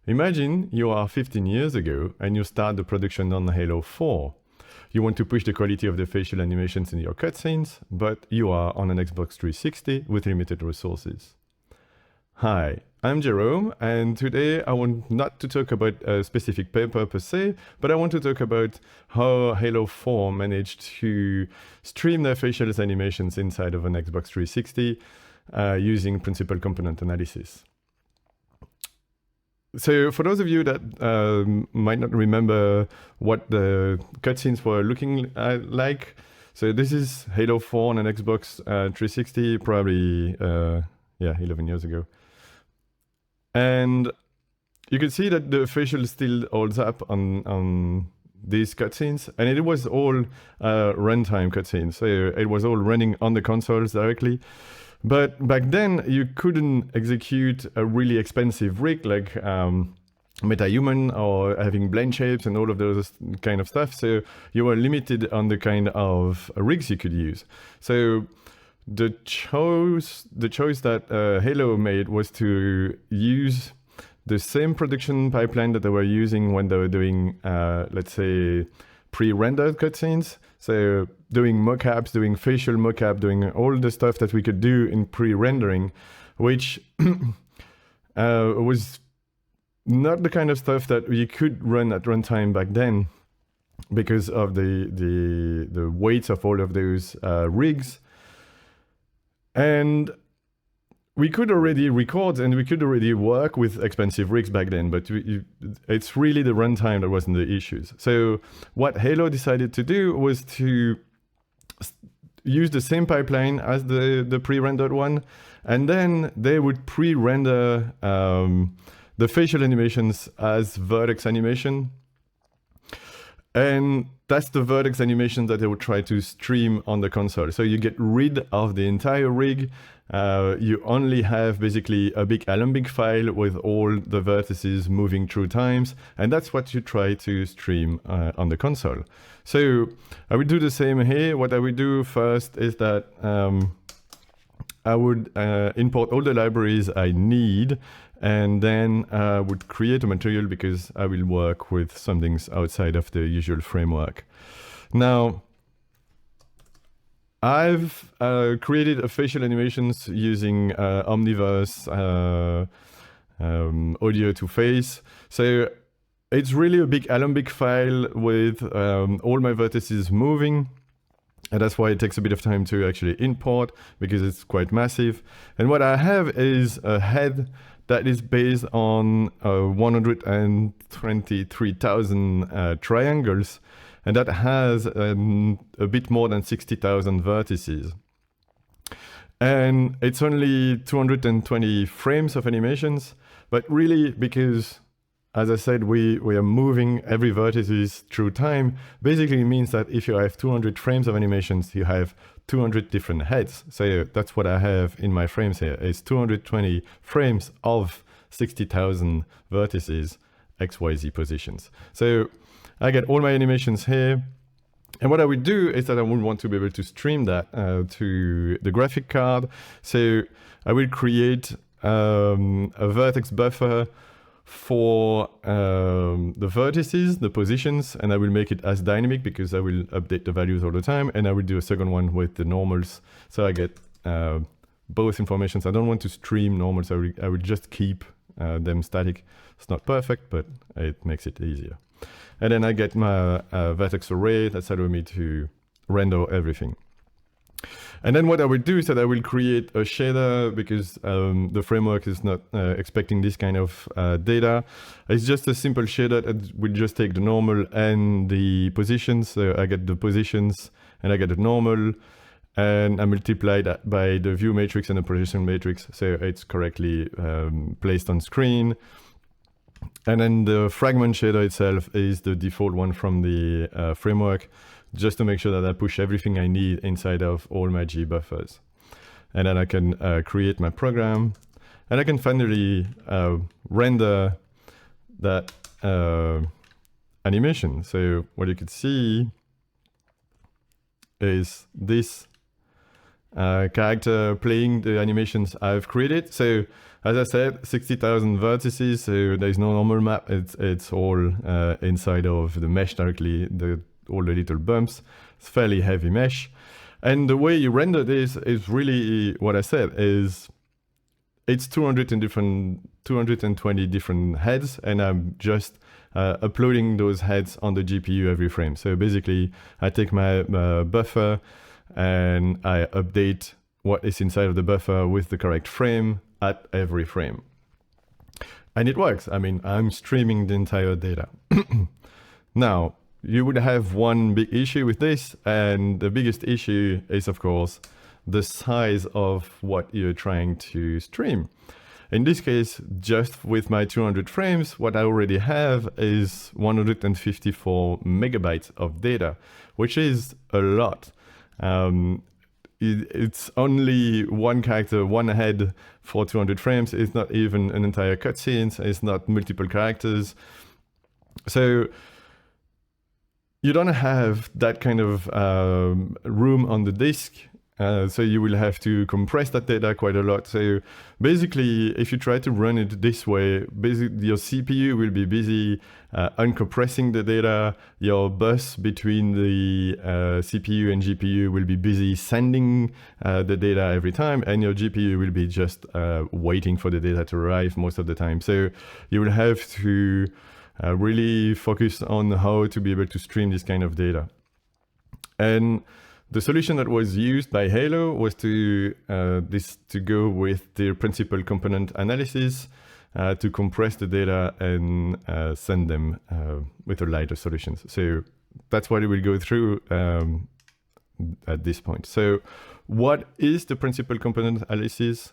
Imagine you are 15 years ago and you start the production on Halo 4. You want to push the quality of the facial animations in your cutscenes, but you are on an Xbox 360 with limited resources. Hi, I'm Jerome, and today I want not to talk about a specific paper per se, but I want to talk about how Halo 4 managed to stream their facial animations inside of an Xbox 360 using principal component analysis. So for those of you that might not remember what the cutscenes were looking like, so this is Halo 4 on an Xbox 360, probably 11 years ago. And you can see that the facial still holds up on these cutscenes, and it was all runtime cutscenes. So it was all running on the consoles directly. But back then, you couldn't execute a really expensive rig like MetaHuman or having blend shapes and all of those kind of stuff. So you were limited on the kind of rigs you could use. So the choice that Halo made was to use the same production pipeline that they were using when they were doing, let's say, pre-rendered cutscenes. So doing mockups, doing facial mockup, doing all the stuff that we could do in pre-rendering, which was not the kind of stuff that you could run at runtime back then because of the weight of all of those rigs. And we could already record and we could already work with expensive rigs back then, but it's really the runtime that wasn't the issues. So what Halo decided to do was to use the same pipeline as the pre-rendered one, and then they would pre-render the facial animations as vertex animation. And that's the vertex animation that they would try to stream on the console. So you get rid of the entire rig. You only have basically a big Alembic file with all the vertices moving through times, and that's what you try to stream on the console. So I would do the same here. What I would do first is that I would import all the libraries I need, and then I would create a material because I will work with some things outside of the usual framework. Now, I've created a facial animations using Omniverse audio to face. So it's really a big Alembic file with all my vertices moving. And that's why it takes a bit of time to actually import because it's quite massive. And what I have is a head that is based on 123,000 triangles. And that has a bit more than 60,000 vertices. And it's only 220 frames of animations, but really because, as I said, we are moving every vertices through time, basically means that if you have 200 frames of animations, you have 200 different heads. So that's what I have in my frames here. It's 220 frames of 60,000 vertices, XYZ positions. So I get all my animations here. And what I would do is that I would want to be able to stream that to the graphic card. So I will create a vertex buffer for the vertices, the positions, and I will make it as dynamic because I will update the values all the time. And I will do a second one with the normals. So I get both informations. I don't want to stream normals. I will just keep them static. It's not perfect, but it makes it easier. And then I get my vertex array that's allowing me to render everything. And then what I will do is that I will create a shader because the framework is not expecting this kind of data. It's just a simple shader that will just take the normal and the positions. So I get the positions and I get the normal, and I multiply that by the view matrix and the projection matrix. So it's correctly placed on screen. And then the fragment shader itself is the default one from the framework, just to make sure that I push everything I need inside of all my G buffers. And then I can create my program, and I can finally render that animation. So what you could see is this character playing the animations I've created. So as I said, 60,000 vertices, so there's no normal map. It's all inside of the mesh directly, all the little bumps. It's fairly heavy mesh. And the way you render this is really what I said, is it's 220 different heads, and I'm just uploading those heads on the GPU every frame. So basically, I take my buffer and I update what is inside of the buffer with the correct frame at every frame. And it works. I mean, I'm streaming the entire data. Now, you would have one big issue with this, and the biggest issue is, of course, the size of what you're trying to stream. In this case, just with my 200 frames, what I already have is 154 megabytes of data, which is a lot. It's only one character, one head for 200 frames. It's not even an entire cutscene. It's not multiple characters. So you don't have that kind of room on the disk. So you will have to compress that data quite a lot. So basically, if you try to run it this way, basically your CPU will be busy uncompressing the data. Your bus between the CPU and GPU will be busy sending the data every time, and your GPU will be just waiting for the data to arrive most of the time. So you will have to really focus on how to be able to stream this kind of data. And the solution that was used by Halo was to go with the principal component analysis to compress the data and send them with a lighter solutions. So that's what we will go through at this point. So what is the principal component analysis?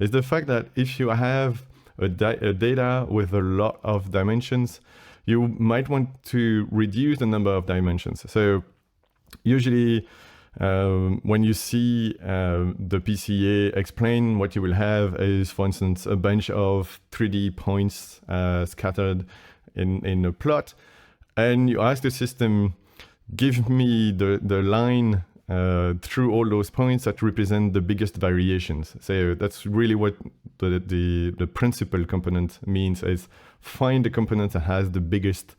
Is the fact that if you have a data with a lot of dimensions, you might want to reduce the number of dimensions. So usually, when you see the PCA explain, what you will have is, for instance, a bunch of 3D points scattered in a plot, and you ask the system, give me the line through all those points that represent the biggest variations. So that's really what the principal component means, is find the component that has the biggest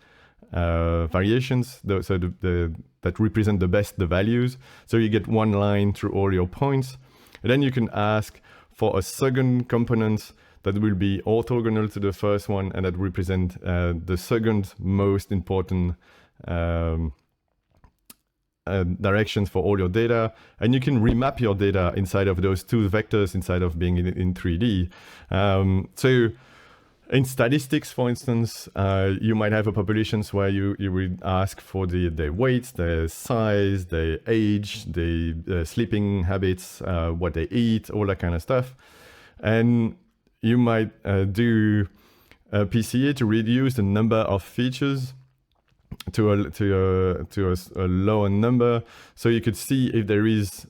variations, that represent the best the values. So you get one line through all your points. And then you can ask for a second component that will be orthogonal to the first one, and that represent the second most important directions for all your data. And you can remap your data inside of those two vectors inside of being in 3D. So in statistics, for instance, you might have populations where you would ask for their weight, their size, their age, their sleeping habits, what they eat, all that kind of stuff. And you might do a PCA to reduce the number of features to a lower number, so you could see if there is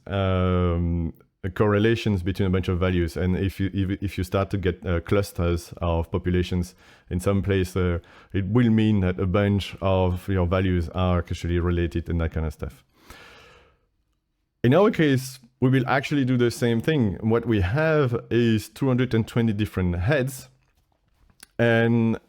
correlations between a bunch of values. And if you start to get clusters of populations in some place, it will mean that a bunch of your values are actually related and that kind of stuff. In our case, we will actually do the same thing. What we have is 220 different heads, and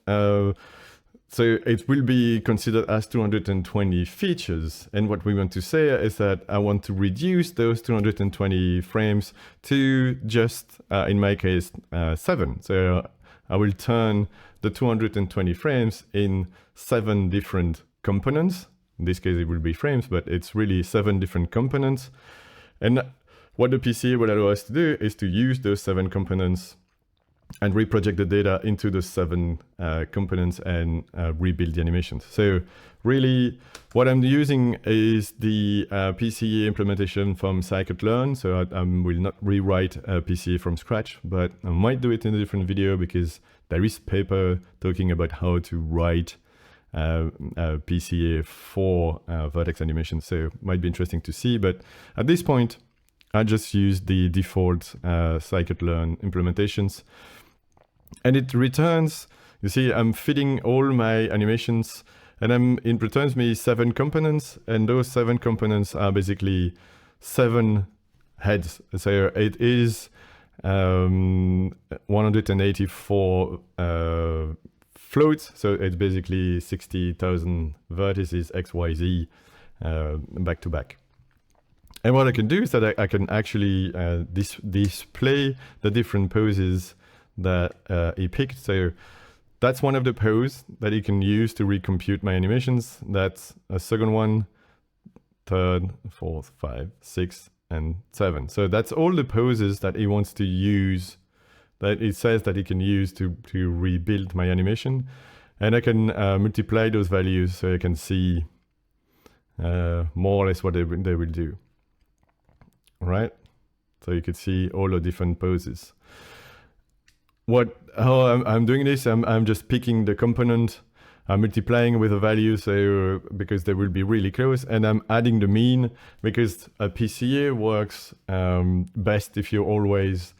so it will be considered as 220 features. And what we want to say is that I want to reduce those 220 frames to just, in my case, 7. So I will turn the 220 frames in 7 different components. In this case, it will be frames, but it's really 7 different components. And what the PCA will allow us to do is to use those 7 components and reproject the data into the 7 components and rebuild the animations. So really, what I'm using is the PCA implementation from scikit-learn. So I will not rewrite PCA from scratch, but I might do it in a different video, because there is paper talking about how to write PCA for vertex animation. So it might be interesting to see. But at this point, I just use the default scikit-learn implementations. And it returns, you see, I'm feeding all my animations, and it returns me 7 components. And those 7 components are basically 7 heads. So it is 184 floats. So it's basically 60,000 vertices XYZ back to back. And what I can do is that I can actually display the different poses that he picked. So that's one of the poses that you can use to recompute my animations. That's a second one, third, fourth, 5, 6, and 7. So that's all the poses that he wants to use, that it says that he can use to rebuild my animation. And I can multiply those values so I can see more or less what they will do. Right? So you could see all the different poses. How I'm doing this, I'm just picking the component, I'm multiplying with a value, so because they will be really close, and I'm adding the mean because a PCA works best if you always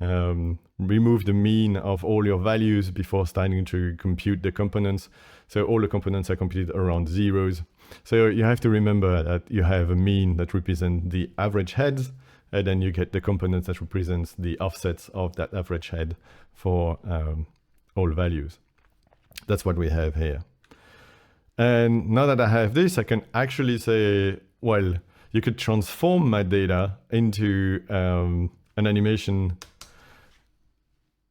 remove the mean of all your values before starting to compute the components. So all the components are computed around zeros. So you have to remember that you have a mean that represents the average heads, and then you get the components that represents the offsets of that average head for all values. That's what we have here. And now that I have this, I can actually say, well, you could transform my data into an animation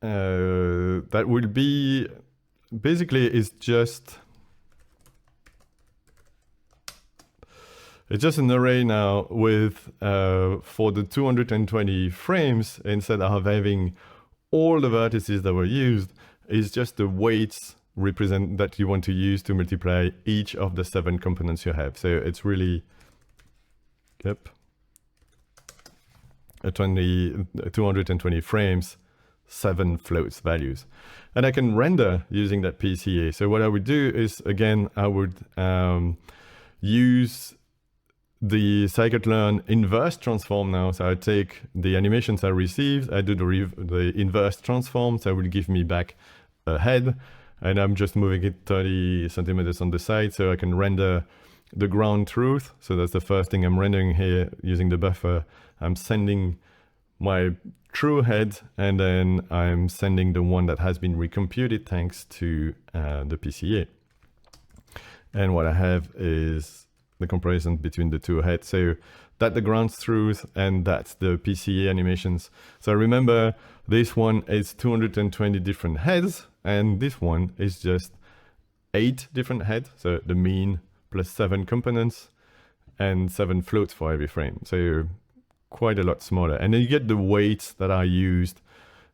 that will be, basically it's just an array now with, for the 220 frames, instead of having all the vertices that were used, is just the weights represent that you want to use to multiply each of the 7 components you have. So it's really, yep, 220 frames, 7 floats values. And I can render using that PCA. So what I would do is, again, I would use the scikit-learn inverse transform now. So I take the animations I received, I do the inverse transform, so it will give me back a head, and I'm just moving it 30 centimeters on the side so I can render the ground truth. So that's the first thing I'm rendering here using the buffer. I'm sending my true head, and then I'm sending the one that has been recomputed thanks to the PCA. And what I have is the comparison between the two heads. So that's the ground truth, and that's the PCA animations. So remember, this one is 220 different heads, and this one is just 8 different heads. So the mean plus 7 components and 7 floats for every frame. So quite a lot smaller. And then you get the weights that are used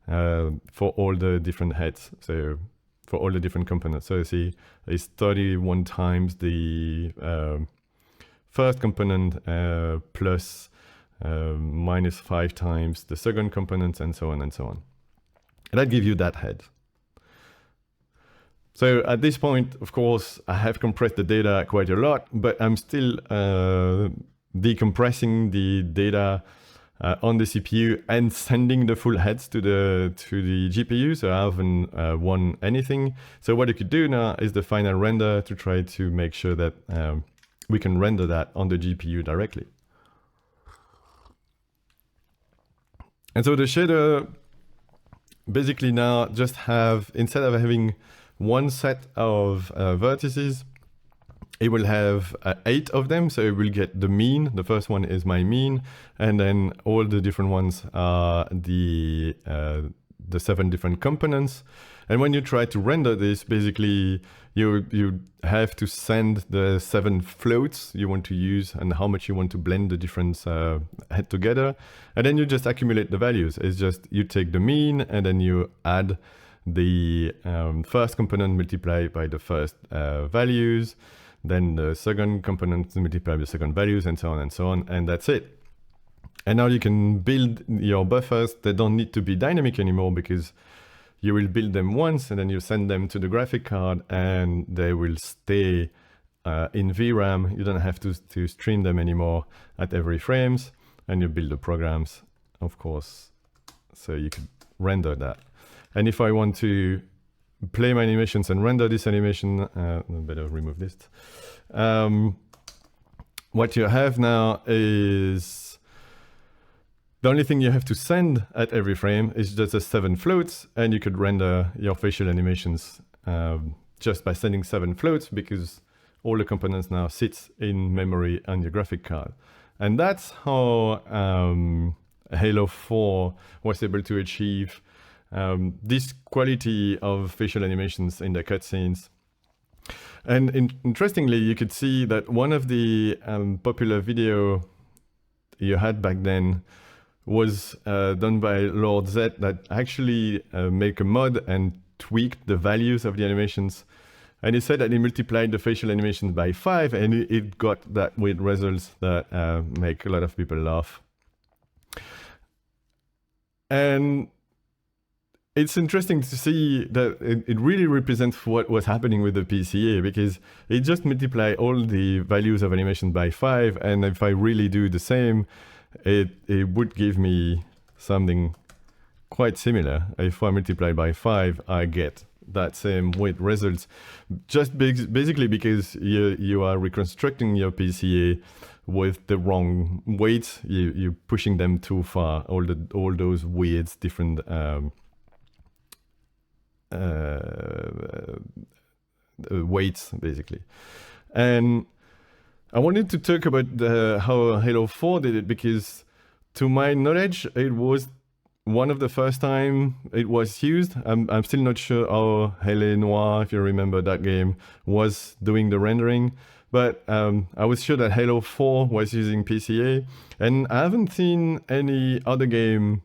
for all the different heads. So for all the different components. So you see, it's 31 times the first component plus minus 5 times the second component, and so on and so on. And that gives you that head. So at this point, of course, I have compressed the data quite a lot, but I'm still decompressing the data on the CPU and sending the full heads to the GPU. So I haven't won anything. So what you could do now is the final render to try to make sure that we can render that on the GPU directly. And so the shader basically now just have, instead of having one set of vertices, it will have 8 of them. So it will get the mean. The first one is my mean. And then all the different ones are the 7 different components. And when you try to render this, basically you have to send the 7 floats you want to use and how much you want to blend the different head together. And then you just accumulate the values. It's just you take the mean and then you add the first component multiplied by the first values, then the second component multiplied by the second values, and so on, and that's it. And now you can build your buffers. They don't need to be dynamic anymore because you will build them once and then you send them to the graphic card and they will stay in VRAM. You don't have to stream them anymore at every frames, and you build the programs, of course, so you can render that. And if I want to play my animations and render this animation, I better remove this. What you have now is The only thing you have to send at every frame is just the 7 floats, and you could render your facial animations just by sending 7 floats, because all the components now sit in memory on your graphic card. And that's how Halo 4 was able to achieve this quality of facial animations in the cutscenes. And interestingly, you could see that one of the popular video you had back then was done by Lord Z, that actually make a mod and tweaked the values of the animations. And he said that he multiplied the facial animations by 5, and it got that weird results that make a lot of people laugh. And it's interesting to see that it really represents what was happening with the PCA, because it just multiplied all the values of animation by 5, and if I really do the same, it would give me something quite similar. If I multiply by 5, I get that same weight results, just basically because you are reconstructing your PCA with the wrong weights. You're pushing them too far, all those weird different weights, basically. And I wanted to talk about how Halo 4 did it, because to my knowledge, it was one of the first time it was used. I'm still not sure how Halo4, if you remember that game, was doing the rendering, but I was sure that Halo 4 was using PCA, and I haven't seen any other game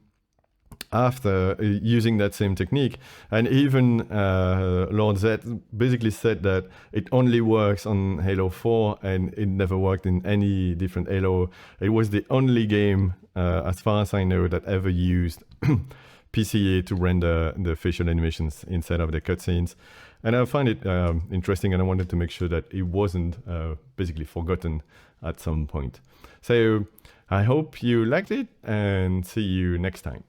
after using that same technique. And even Lord Z basically said that it only works on Halo 4 and it never worked in any different Halo. It was the only game, as far as I know, that ever used PCA to render the facial animations instead of the cutscenes. And I find it interesting, and I wanted to make sure that it wasn't basically forgotten at some point. So I hope you liked it, and see you next time.